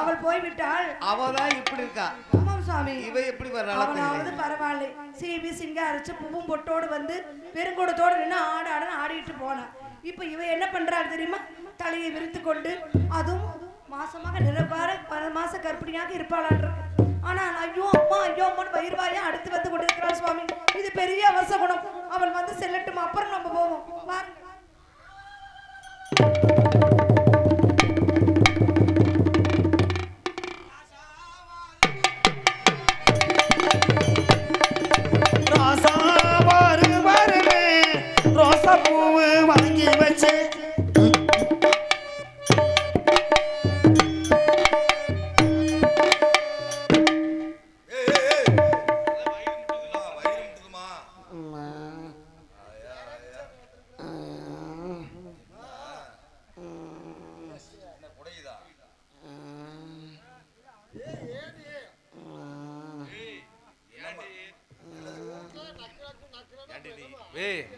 அவள் போய்விட்டாள். அவதான் இப்படி இருக்கா. ஆமாம் சாமி. இவ எப்படி வர்றாளோ அவனாவது பரவாயில்லை. சீவி சிங்காரிச்சு பூவும் பொட்டோடு வந்து பெருங்கூடத்தோடு நின்று ஆடாடுன்னு ஆடிட்டு போனான். இப்ப இவ என்ன பண்றாள் தெரியுமா? தலையை விரித்து கொண்டு, அதுவும் மாசமாக நிரப்பார 10 மாச கர்ப்பிணியாக இருப்பாளான். ஆனா ஐயோ அம்மா ஐயோ அம்மான்னு வயிறுவாயா அடுத்து வந்து கொண்டிருக்கிறாள் சுவாமி. இது பெரிய அவசகுணம். அவள் வந்து செல்லட்டும், அப்புறம் நம்ம போவோம். பூவு வாங்கி வச்சு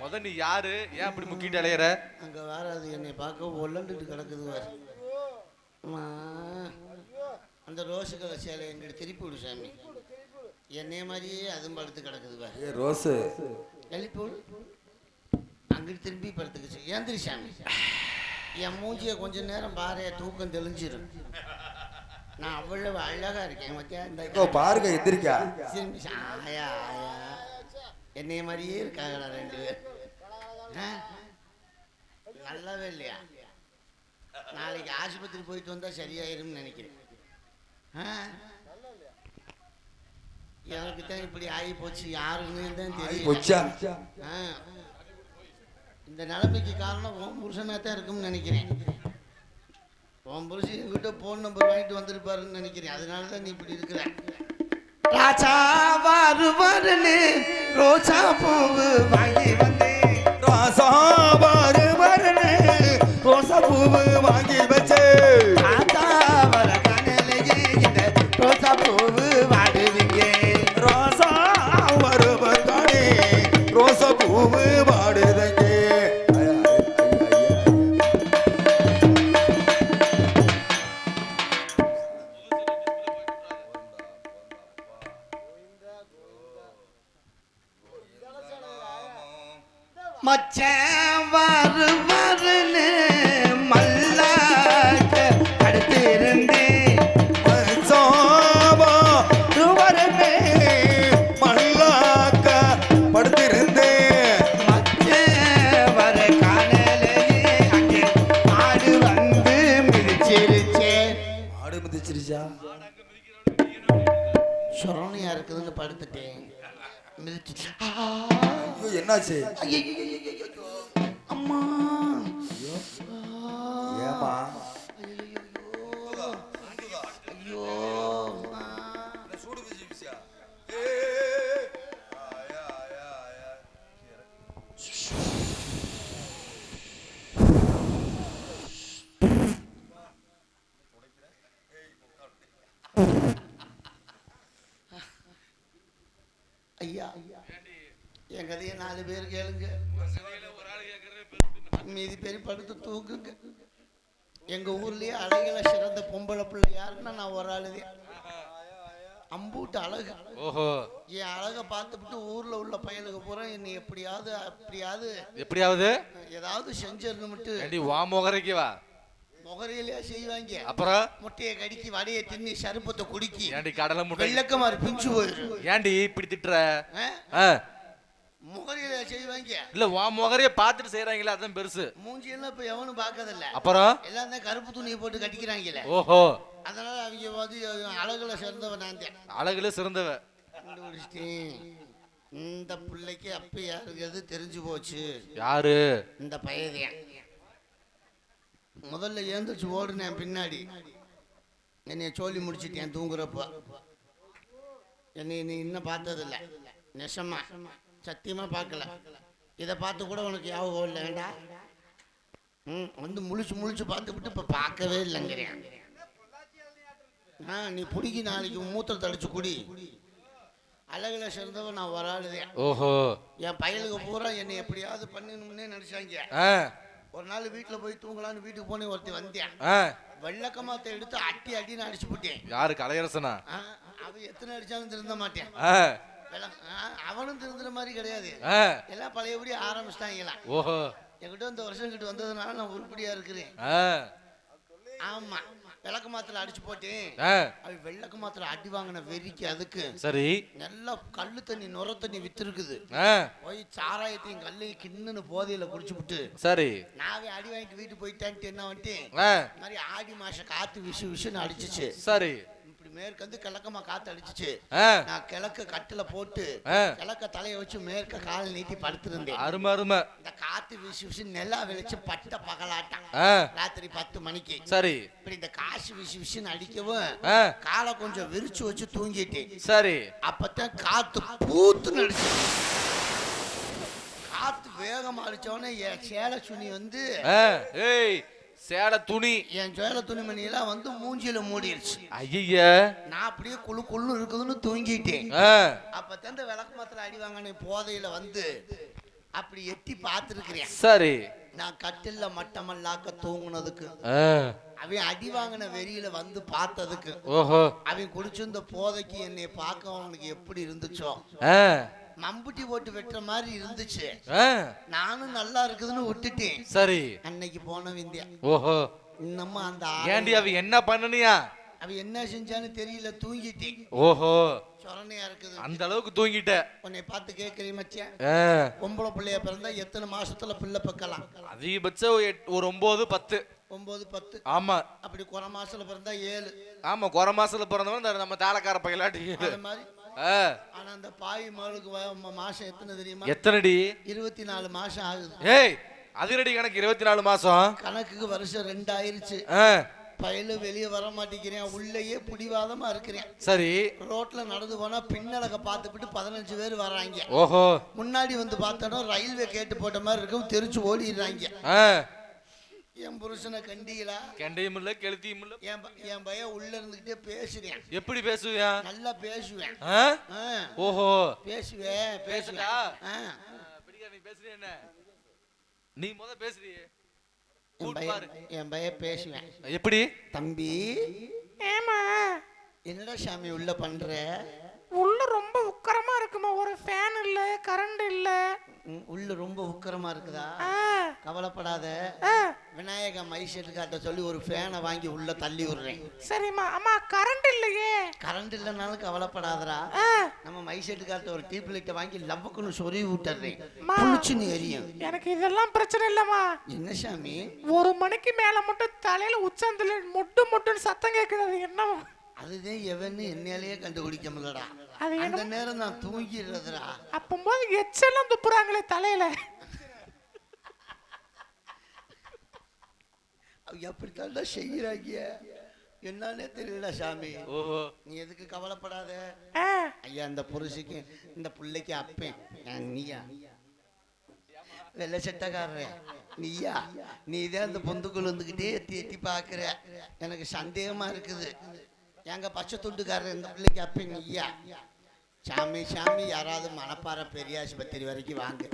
முத நீ யாரு? ஏன் அப்படி முக்கிட்டு அலையற? அங்க வேற அது என்னை பார்க்க ஒல்லண்டுட்டு கிடக்குது வேற. அந்த ரோஸு கலர் சேலை எங்கிட்ட திருப்பி விடு சாமி. என்னைய மாதிரியே அதுவும் படுத்து கிடக்குது வேற. ரோஸு எழுப்பி விடு. அங்கிட்டு திரும்பி படுத்துக்குச்சு. ஏந்திரி சாமி. என் மூஞ்சிய கொஞ்ச நேரம் பாரு, தூக்கம் தெளிஞ்சிடும். நான் அவ்வளவு அழகா இருக்கேன் மத்தியா. இந்த பாருங்க எந்திரிக்கா. திரும்பி ஆயா ஆயா என்னைய மாதிரியே இருக்காங்கடா 2 பேர். நல்லாவே இல்லையா? நாளைக்கு ஆஸ்பத்திரி போயிட்டு வந்தா சரியாயிரும்னு நினைக்கிறேன். எனக்கு தான் இப்படி ஆகி போச்சு. யாருன்னு தான் தெரியும். இந்த நிலைமைக்கு காரணம் உன் புருஷனா தான் இருக்கும்னு நினைக்கிறேன். உன் புருஷன் என்கிட்ட போன் நம்பர் வாங்கிட்டு வந்திருப்பாருன்னு நினைக்கிறேன். அதனால தான் நீ இப்படி இருக்கிற. ராஜா வருவரனே ரோசா பூவு வாங்கி வந்தேன். ராசா வருவரனே ரோசா பூவு வாங்கி வச்சே. ராஜா வர கனலையே இந்த ரோசா பூவு வாடுவீங்க. ராசா வருவரனே ரோசா பூவு வாடுதங்க. மச்சான் வருவரனே மல்லாக்க அடுத்திருந்தேன். மச்சாவா வருவரனே மல்லாக்க படுத்திருந்தேன். மச்சான் வர காணலையே அங்கே ஆடு வந்து மிதிச்சிருச்சே. ஆடு மிதிச்சிருச்சா? சொரணையா இருக்குதுன்னு படுத்துட்டேன். மிதிச்சிச்சு. என்னாச்சு? அம்மா ஏமா? ஐயோ ஐயா என் கதையை 4 பேர் கேளுங்க. மீதி பேர் படுத்து தூக்குங்க. எங்க ஊர்லயே அழகில சிறந்த பொம்பளை பிள்ளை யாருன்னா நான் ஒரு ஆளுதே. அம்பூட்டு அழகு. என் அழகை பார்த்துட்டு ஊர்ல உள்ள பையனுக்கு பூரா என்னை எப்படியாவது ஏதாவது செஞ்சிடணும்ட்டு முகரைக்கு வா முகரையிலேயே செய்வாங்க. அப்புறம் முட்டையை கடிக்கி வடையை தின்னி சருப்பத்தை குடிக்கி கடலை முட்டை வெள்ளக்கமாறு பிஞ்சு போயிடும். ஏண்டி இப்படி திட்டுற? முகரையில செய்வாங்க. இல்ல வா முகரைய பார்த்துட்டு செய்யறாங்களே அதான் பெருசு. மூஞ்சி எல்லாம் இப்ப எவனும் பார்க்கறதில்ல. அப்புறம் எல்லாம் தான் கருப்பு துணியை போட்டு கட்டிக்கிறாங்களே. ஓஹோ. அதனால அவங்க வந்து அழகுல சிறந்தவன் நான் தான். அழகுல சிறந்தவ கண்டுபிடிச்சிட்டேன். இந்த பிள்ளைக்கு அப்ப யாருங்கிறது தெரிஞ்சு போச்சு. யாரு? இந்த பையன். முதல்ல ஏந்திரிச்சு ஓடுனேன் பின்னாடி. என்னைய சொல்லி முடிச்சிட்டேன் தூங்குறப்ப. என்னை நீ இன்னும் பார்த்ததில்ல. நெசமா சத்தியமா பார்க்கல. இதை பார்த்து கூட உனக்கு ஞாபகம் இல்லை வேண்டா. வந்து முழிச்சு பார்த்துக்கிட்டு இப்ப பார்க்கவே இல்லைங்கிறேன். நீ பிடிக்கி நாளைக்கு மூத்திரத்தை அடிச்சு குடி. அழகுல சேர்ந்தவன் நான் ஒரு ஆளுதேன். ஓஹோ. என் பையனுக்கு பூரா என்னை எப்படியாவது பண்ணணும்னே நினைச்சாங்க. ஒரு நாள் வீட்டுல போய் தூங்கலான்னு வீட்டுக்கு போனே ஒருத்தி வந்தேன். வெள்ளக்கமாத்தை எடுத்து அடி அடின்னு அடிச்சு போட்டேன். யாரு கலையரசனா? அவன் எத்தனை அடிச்சாலும் திருந்த மாட்டேன். அவனும் திருந்துற மாதிரி கிடையாது. எல்லாம் பழையபடி ஆரம்பிச்சிட்டாங்களா. ஓஹோ. என்கிட்ட இந்த வருஷம் கிட்ட வந்ததுனால நான் உருப்படியா இருக்கிறேன். ஆமா, விளக்கு மாத்திர அடிச்சு போட்டேன். அவன் வெள்ளக்கு மாத்திர அடி வாங்கின வெறிக்கு அதுக்கு சரி நல்லா கல்லு தண்ணி நுர தண்ணி வித்துருக்குது. போய் சாராயத்தையும் கல்லையும் கிண்ணுன்னு போதையில குடிச்சு விட்டு சரி நாவே அடி வாங்கிட்டு வீட்டு போயிட்டான்ட்டு என்ன வந்துட்டேன். இந்த மாதிரி ஆடி மாசம் காத்து விஷு விஷுன்னு அடிச்சிச்சு. சரி இப்படி மேற்கு வந்து கிழக்கமா காத்து அடிச்சிச்சு. நான் கிழக்க கட்டுல போட்டு கிழக்க தலைய வச்சு மேற்க கால் நீட்டி படுத்திருந்தேன். அருமை அருமை. இந்த காத்து விஷு விஷு நெல்லா வெளிச்சு பட்ட பகலாட்டம் ராத்திரி 10 மணிக்கு. சரி இப்படி இந்த காசு விஷு விஷுன்னு அடிக்கவும் காலை கொஞ்சம் விரிச்சு வச்சு தூங்கிட்டேன். சரி அப்பதான் காத்து பூத்து நடிச்சு. காத்து வேகமா அடிச்சவொடனே என் சேலை சுனி வந்து சேலை துணி என் சேலை துணிமணியெல்லாம் வந்து மூஞ்சில மூடிடுச்சு. ஐயா நான் அப்படியே குழு குழு இருக்குதுன்னு தூங்கிட்டேன். அப்பதான் இந்த விளக்கு மாத்திர அடி வாங்கின போதையில வந்து அப்படி எட்டி பார்த்துருக்கிறேன். சரி நான் கட்டில்ல மட்டமல்லாக்க தூங்குனதுக்கு அவன் அடி வாங்கின வெறியில வந்து பார்த்ததுக்கு அவன் குடிச்சிருந்த போதைக்கு என்னை பார்க்க அவனுக்கு எப்படி இருந்துச்சோ மம்புட்டி போட்டு வெட்டுற மாதிரி இருந்துச்சு. நானும் நல்லா இருக்குதுன்னு விட்டுட்டேன். சரி அன்னைக்கு போன விந்தியா. ஓஹோ இன்னமும் அந்த ஏண்டி அவ என்ன பண்ணனியா? அவ என்ன செஞ்சான்னு தெரியல, தூங்கிட்டேன். ஓஹோ சொரணையா இருக்குது. அந்த அளவுக்கு தூங்கிட்ட. உன்னை பார்த்து கேட்கறேன் மச்சான், பொம்பளை பிள்ளைய பிறந்தா எத்தனை மாசத்துல பிள்ளை பக்கலாம்? அதிகபட்சம் ஒரு 9-10. 9-10. ஆமா அப்படி குறை மாசத்துல பிறந்தா 7. ஆமா குறை மாசத்துல பிறந்தவன் நம்ம தாளக்கார பையலாட்டி அது மாதிரி. ஆனா அந்த பாய் மகளுக்கு மாசம் எத்தனை தெரியுமா? எத்தனைடி? 24 மாசம் ஆகுது. ஏய் அதிரடி கணக்கு 24 மாசம் கணக்குக்கு வருஷம் 2 ஆயிருச்சு. பையில வெளியே வர மாட்டேங்கிறேன், உள்ளேயே பிடிவாதமா இருக்கிறேன். சரி ரோட்ல நடந்து போனா பின்னலக பார்த்துட்டு 15 பேர் வர்றாங்க. ஓஹோ முன்னாடி வந்து பார்த்தோன்னா ரயில்வே கேட்டு போட்ட மாதிரி இருக்கும், தெரிச்சு ஓடிடுறாங்க. என் புருஷனை கண்டிகளா? கண்டையும் இல்ல கெளுத்தியும் இல்ல. என் பையன் உள்ள இருந்துகிட்டே பேசுறேன். எப்படி பேசுவேன்? நல்லா பேசுவேன். ஓஹோ பேசுவேன் பேசுடா. நீ பேசுறிய என்ன? நீ முத பேசுறியே. என் பையன் பேசுவேன். எப்படி? தம்பி ஏமா என்னடா சாமி உள்ள பண்ற? உள்ள ரொம்ப உக்கரமா இருக்குமா, ஒரு ஃபேன் இல்ல கரண்ட் இல்ல. உள்ள ரொம்ப உக்கரமா இருக்குதா? கவலைப்படாத, விநாயக மைசெட் காட்ட சொல்லி ஒரு ஃபேனை வாங்கி உள்ள தள்ளி விடுறேன். சரிம்மா. அம்மா கரண்ட் இல்லையே. கரண்ட் இல்லைனாலும் கவலைப்படாதரா, நம்ம மைசெட் காட்ட ஒரு டியூப் லைட்டை வாங்கி லவ்வுக்குன்னு சொறி விட்டுறேன், புளிச்சுன்னு எரியும். எனக்கு இதெல்லாம் பிரச்சனை இல்லம்மா. என்ன சாமி? 1 மணிக்கு மேல மட்டும் தலையில உச்சந்தல மொட்டு மொட்டுன்னு சத்தம் கேட்குது, என்ன? அதுதான் எவன்னு என்னாலேயே கண்டுபிடிக்க முடியலடா. அந்த நேரம் நான் தூங்கிடுறதுடா. அப்பம்போது எச்செல்லாம் துப்புறாங்களே தலையில. எப்படித்தாண்டா செய்யறாங்க என்னன்னே தெரியல சாமி. ஓஹோ நீ எதுக்கு கவலைப்படாத. ஐயா இந்த புருஷுக்கு இந்த பிள்ளைக்கு அப்பேன் நீயா வெள்ளை சட்டக்காரன் நீயா? நீ தான் அந்த பொந்துக்குள்ள வந்துக்கிட்டே எட்டி எட்டி பார்க்குற, எனக்கு சந்தேகமா இருக்குது. எங்க பச்சை துண்டுக்காரர் இந்த பிள்ளைக்கு அப்ப நீயா? சாமி சாமி யாராவது மணப்பாறை பெரிய ஆஸ்பத்திரி வரைக்கும் வாங்க,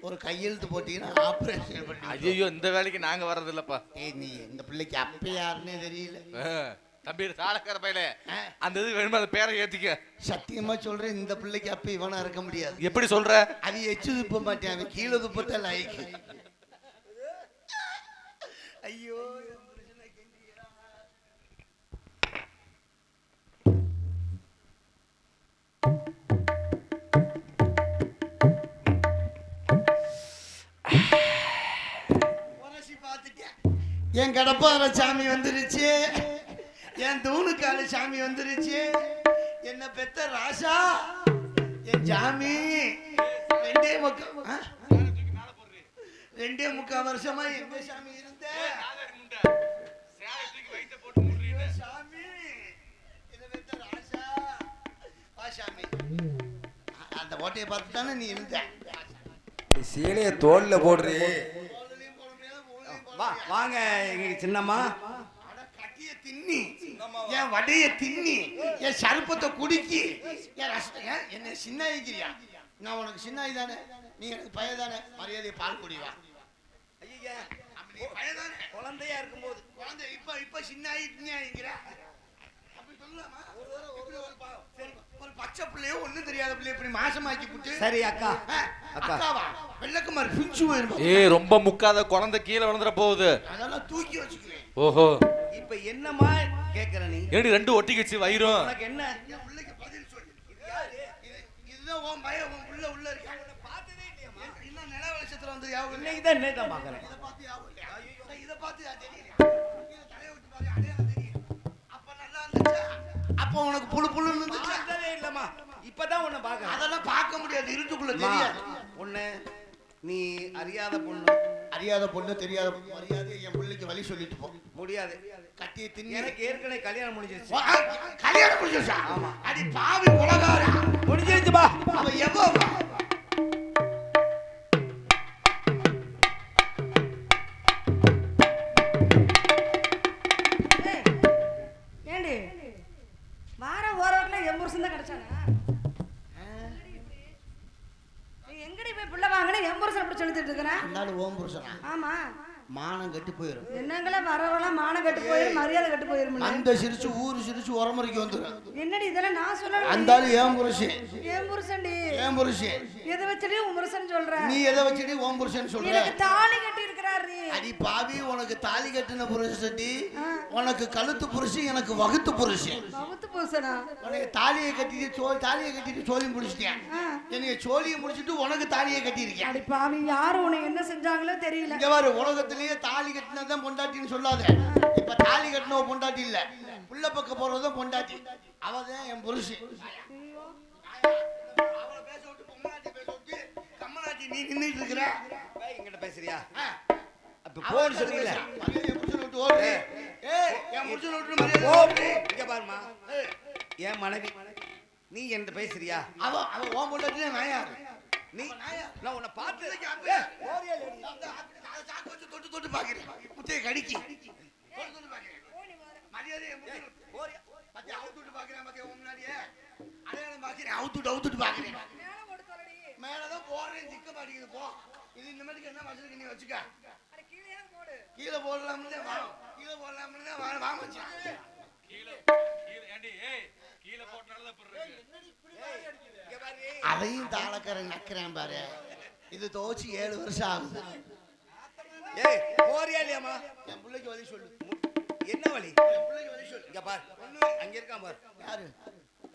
ஒரு கையெழுத்து போட்டீங்கன்னா ஆபரேஷன் பண்ணி. ஐயோ இந்த வேலைக்கு நாங்க வர்றது இல்லப்பா. நீ இந்த பிள்ளைக்கு அப்ப யாருன்னே தெரியல. தம்பி தாளக்கார பையல அந்த இது வேணுமா, அந்த பேரை ஏத்திக்க. சத்தியமா சொல்றேன், இந்த பிள்ளைக்கு அப்ப இவனா இருக்க முடியாது. எப்படி சொல்ற? அது எச்சு துப்ப மாட்டேன், அவன் கீழே துப்பத்த லாய்க்கு. ஐயோ என் கடப்பார சாமி வந்துருச்சு, என் தூணுக்கால சாமி வந்துருச்சு, என்ன பெத்த ராசா என் சாமி. 2.25 வருஷமா எங்க சாமி இருந்த சாமி, என்ன பெத்த ராசா வா சாமி. அந்த ஓட்டையை பார்த்து தானே நீ இருந்த. சீலைய தோல்ல போடுறே. வாங்க எங்க சின்னம்மா. கட்டிய தின்னி என் வடைய தின்னி என் சருப்பத்தை குடிக்கி என் ரசம் என்ன சின்ன ஆகிக்கிறியா? நான் உனக்கு சின்ன தானே, நீ எனக்கு பையன் தானே, மரியாதையை பால் குடிவா. ஐயா நீ பையன்தானே குழந்தையா இருக்கும்போது குழந்தை இப்ப சின்ன ஆயிட்டுங்கிற அப்படி சொல்லலாமா இப்படி சரி ஒரு பச்சை பிள்ளையோ ஒண்ணும் தெரியாத பிள்ளைய இப்படி மாசமாக்கி புட்டு சரி அக்கா அக்காவா வெள்ளக்குமார் பிஞ்சு போயிருமா ஏய் ரொம்ப முக்காத குழந்தை கீழே விழுந்துற போகுது அதெல்லாம் தூக்கி வச்சுக்குவேன் ஓஹோ இப்ப என்னமா கேக்குற நீ ஏடி ரெண்டு ஒட்டிக்கிச்சு வயிறும் உனக்கு என்ன என் பிள்ளைக்கு பதில் சொல்லு இதுதான் உன் பையன் உன் உள்ள இருக்கான் பார்த்ததே இல்லையா இன்னும் நில வெளிச்சத்துல வந்து யாவும் இன்னைக்கு தான் பாக்குறேன் இதை பார்த்து யாவும் இல்லையா இதை பார்த்து தெரியல இதை தலையை விட்டு பாரு அடையாளம் தெரியும் அப்ப நல்லா இருந்துச்சா அப்ப உனக்கு புழு புழுன்னு இருந்துச்சா பார்த்ததே இல்லம்மா இப்பதான் உன்னை பாக்குறேன் அதெல்லாம் பார்க்க முடியாது இருட்டுக்குள்ள தெரியாது உன்னை நீ அறியாத பொண்ணு தெரியாத மரியாதை என் பிள்ளைக்கு வழி சொல்லிட்டு போ முடியாது கட்டியை தின்னு எனக்கு ஏற்கனவே கல்யாணம் முடிஞ்சிருச்சு கல்யாணம் முடிஞ்சிருச்சா ஆமா அடி பாவி உலகாரா முடிஞ்சிருச்சுப்பா அவ எவ்வளோ ஏண்டி வார ஓரத்துல 80% தான் கிடைச்சானா நீ எங்கடி போய் புள்ள வாங்கின 80% அப்படி சொல்லிட்டு இருக்கிறேன் இருந்தாலும் ஓம் புருஷனா ஆமா மானம் கெட்டு போயிடும் என்னங்களே வரவெல்லாம் மானம் கட்டு போயிரும் மரியாதை கட்டு போயிரும் அந்த சிரிச்சு ஊரு சிரிச்சு உரமுறைக்கு வந்துடும் என்னடி இதெல்லாம் நான் சொல்லணும் அந்தாலும் ஏன் புருஷன் ஏன் புருஷன்டி ஏன் புருஷன் எதை வச்சுட்டு உன் புருஷன் சொல்ற நீ எதை வச்சுட்டு ஓம் புருஷன் சொல்ற எனக்கு தாலி கட்டி இருக்கிறாரு நீ அடி பாவி உனக்கு தாலி கட்டின புருஷன் உனக்கு கழுத்து புருஷன் எனக்கு வகுத்து புருஷன் பகுத்து புருஷனா உனக்கு தாலியை கட்டிட்டு சோழி முடிச்சிட்டேன் என்னைய சோழியை முடிச்சிட்டு உனக்கு தாலியை கட்டியிருக்கேன் அடி பாவி யாரும் உன்னை என்ன செஞ்சாங்களோ தெரியல இங்க பாரு உலகத்திலேயே தாலி கட்டினதான் பொண்டாட்டின்னு சொல்லாத இப்ப தாலி கட்டினவ பொண்டாட்டி இல்ல புள்ள பக்க போறதும் பொண்டாட்டி அவதான் என் புருஷன் அவளை பேச விட்டு பொம்மநாட்டி பேச விட்டு கம்மநாட்டி நீ நின்னுட்டு இருக்கிற என்கிட்ட பேசுறியா அப்ப போன் சொல்றீங்களா என் புருஷனை விட்டு ஓடுறே என் புருஷனை விட்டு மரியாதை ஓடுறே இங்க பாருமா என் மனைவி நீ என்கிட்ட பேசுறியா அவ ஓம் பொண்டாட்டியே நான் யாரு நீ நான் உன்னை பார்த்து தொட்டு தொட்டு பாக்குறேன் முத்தைய கடிக்கி மரியாதை அவுத்துட்டு பாக்குறேன் மத்திய முன்னாடியே அடையாளம் பாக்குறேன் அவுத்துட்டு பாக்குறேன் மேலதான் போறேன் சிக்க மாட்டேங்குது போ இது இந்த மாதிரி என்ன வசதிக்கு நீ வச்சுக்க கீழே போடலாம்னு வாங்க வச்சேன் அதையும் தாளக்காரன் நக்கிறேன் பாரு இது தோச்சு 7 வருஷம் ஆகுது ஏய் போறியா இல்லையாமா என் பிள்ளைக்கு வழி சொல்லு என்ன வழி என் பிள்ளைக்கு வழி சொல்லு இங்க பாரு அங்க இருக்கான் பாரு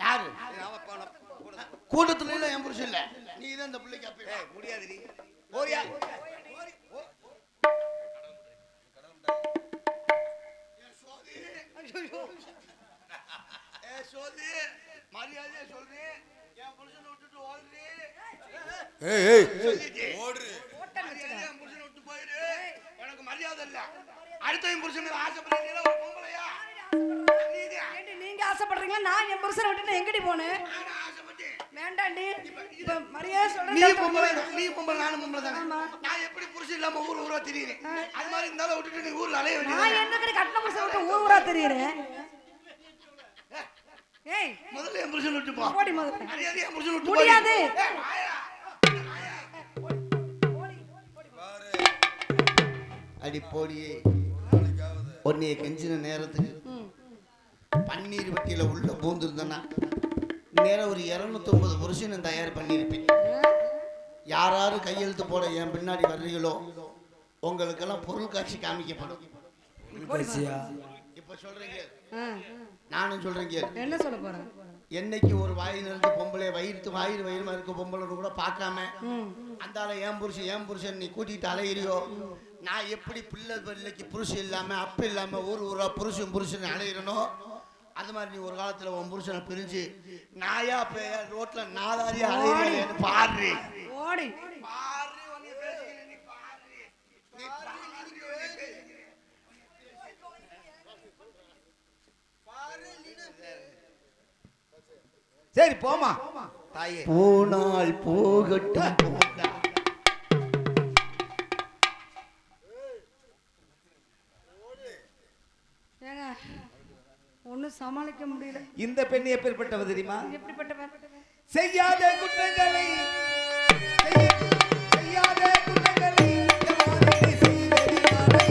யாரு கூட்டத்துல இல்ல என் புருஷன் இல்ல நீ தான் இந்த பிள்ளைக்கு அப்ப ஏய் முடியாது நீ போறியா சோதி மரியாதையா சொல்றேன் என் புருஷனை விட்டுட்டு ஓடுறே ஓடுறே மரியாதையா என் புருஷனை விட்டு போயிரு உனக்கு மரியாதை இல்ல அடுத்த என் புருஷன் ஆசைப்படுறீங்களா ஒரு பொம்பளையா ஏண்டி நீங்க ஆசைப்படுறீங்களா நான் என் புருஷனை விட்டுட்டு எங்கடி போனேன் வேண்டாண்டி இப்ப மரியாதை சொல்றேன் நீ பொம்பளை நானும் பொம்பளை தானே நான் எப்படி புருஷன் இல்லாம ஊரா திரியிறேன் அது மாதிரி இருந்தாலும் விட்டுட்டு நீ ஊர்ல அலைய நான் வேண்டியது என்னக்கடி கட்டின புருஷனை விட்டு ஊரா தெரியுறேன் ஏய் முதல்ல என் புருஷன் விட்டு போ போடி முதல்ல மரியாதையா என் புருஷன் விட்டு முடியாது அடி போடியே ஒன்னைய கெஞ்சின நேரத்துக்கு பன்னீர் வட்டியில உள்ள பூந்துருந்தேன்னா நேரம் ஒரு 250 புருஷன் தயார் பண்ணியிருப்பேன் யாராரு கையெழுத்து போட என் பின்னாடி வர்றீங்களோ உங்களுக்கெல்லாம் பொருள் காட்சி காமிக்கப்படும் இப்ப சொல்றீங்க நானும் சொல்றேங்க என்ன சொல்ல போறேன் என்னைக்கு ஒரு வாய் நிறைஞ்ச பொம்பளை வயிறுமா இருக்க பொம்பளை கூட பார்க்காம அந்தால என் புருஷன் நீ கூட்டிட்டு அலையிறியோ நான் எப்படி பிள்ளைக்கு புருஷன் இல்லாம அப்ப இல்லாம ஊரா புருஷன் அலையிறனோ அது மாதிரி நீ ஒரு காலத்துல உன் புருஷனை பிரிஞ்சு நாயா பேய ரோட்ல நாதாரியா அலையிறேன்னு பாரு ஓடி சரி போமா தாயே போனால் போகட்டும் போடா ஏங்க ஒன்னும் சமாளிக்க முடியல இந்த பெண் எப்பேற்பட்டவ தெரியுமா எப்படிப்பட்டவன் செய்யாத குற்றங்களை செய்யாத குற்றங்களை எவ்வாறு செய்வதினாலே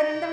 இந்த